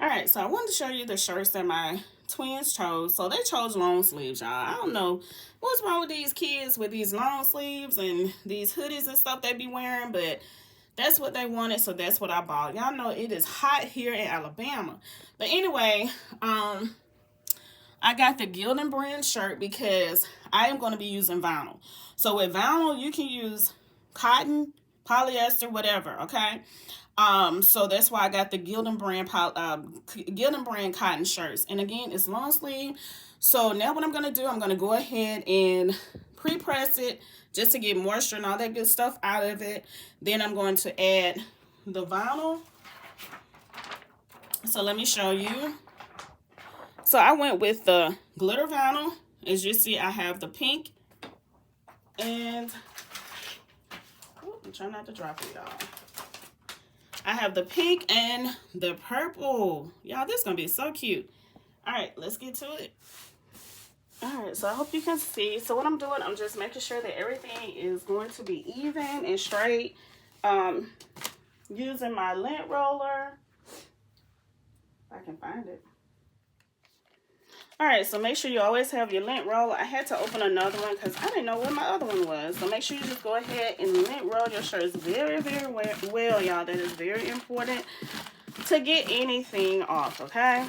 All right, so I wanted to show you the shirts that my twins chose. So they chose long sleeves, y'all. I don't know what's wrong with these kids with these long sleeves and these hoodies and stuff they be wearing, but that's what they wanted, so that's what I bought. Y'all know it is hot here in Alabama. But anyway, I got the Gildan brand shirt because I am going to be using vinyl. So with vinyl, you can use cotton, polyester, whatever, okay? So that's why I got the Gildan brand cotton shirts. And again, it's long sleeve. So now what I'm going to do, I'm going to go ahead and pre-press it just to get moisture and all that good stuff out of it. Then I'm going to add the vinyl. So let me show you. So I went with the glitter vinyl. As you see, I have the pink and I'm trying not to drop it, y'all. I have the pink and the purple. Y'all, this is gonna be so cute. All right, let's get to it. All right, so I hope you can see. So what I'm doing, I'm just making sure that everything is going to be even and straight. Using my lint roller. If I can find it. All right, so make sure you always have your lint roller. I had to open another one because I didn't know where my other one was. So make sure you just go ahead and lint roll your shirts very, very well, y'all. That is very important to get anything off, okay?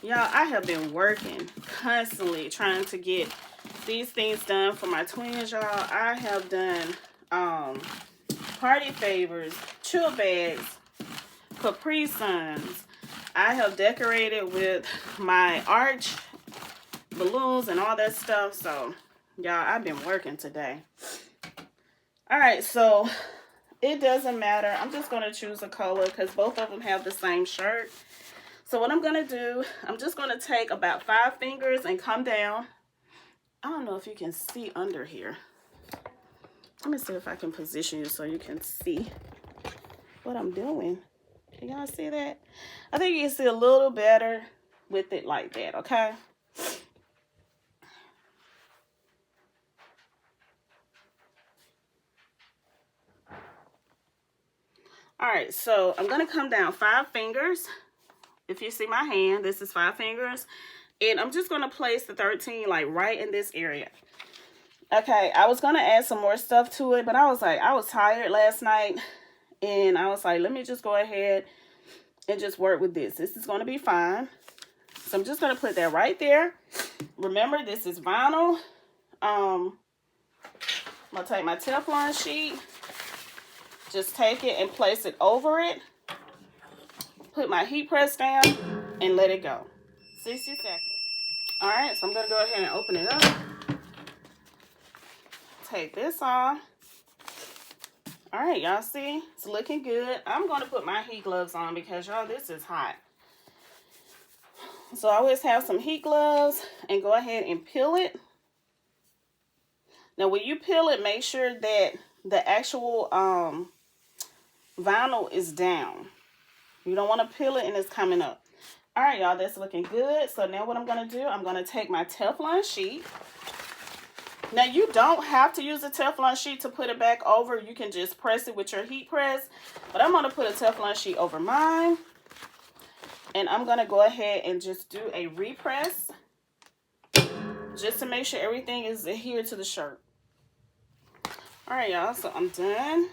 Y'all, I have been working constantly trying to get these things done for my twins, y'all. I have done party favors, chill bags, Capri Suns. I have decorated with my arch balloons and all that stuff. So, y'all, I've been working today. All right, so it doesn't matter. I'm just going to choose a color because both of them have the same shirt. So what I'm going to do, I'm just going to take about 5 fingers and come down. I don't know if you can see under here. Let me see if I can position you so you can see what I'm doing. Can y'all see that? I think you can see a little better with it like that, okay? All right, so I'm going to come down 5 fingers. If you see my hand, this is 5 fingers. And I'm just going to place the 13 like right in this area. Okay, I was going to add some more stuff to it, but I was tired last night. And I was like, let me just go ahead and just work with this. This is going to be fine. So I'm just going to put that right there. Remember, this is vinyl. I'm going to take my Teflon sheet. Just take it and place it over it. Put my heat press down and let it go. 60 seconds. All right, so I'm going to go ahead and open it up. Take this off. All right, y'all see? It's looking good. I'm going to put my heat gloves on because, y'all, this is hot. So I always have some heat gloves and go ahead and peel it. Now, when you peel it, make sure that the actual vinyl is down. You don't want to peel it and it's coming up. All right, y'all, that's looking good. So now what I'm going to do, I'm going to take my Teflon sheet. Now, you don't have to use a Teflon sheet to put it back over. You can just press it with your heat press. But I'm going to put a Teflon sheet over mine. And I'm going to go ahead and just do a repress. Just to make sure everything is adhered to the shirt. All right, y'all. So I'm done.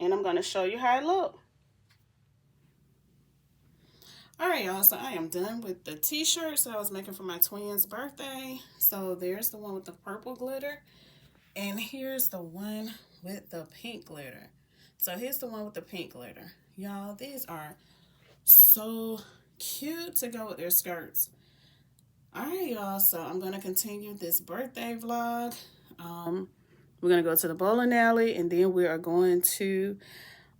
And I'm going to show you how it looks. All right, y'all, so I am done with the t-shirts that I was making for my twins' birthday. So there's the one with the purple glitter, and here's the one with the pink glitter. So here's the one with the pink glitter. Y'all, these are so cute to go with their skirts. All right, y'all, so I'm going to continue this birthday vlog. We're going to go to the bowling alley, and then we are going to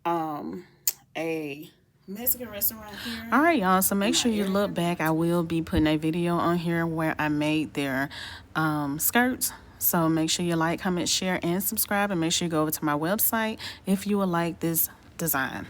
a Mexican restaurant here. All right, y'all, so make sure you look back. I will be putting a video on here where I made their skirts. So make sure you like, comment, share, and subscribe, and make sure you go over to my website if you would like this design.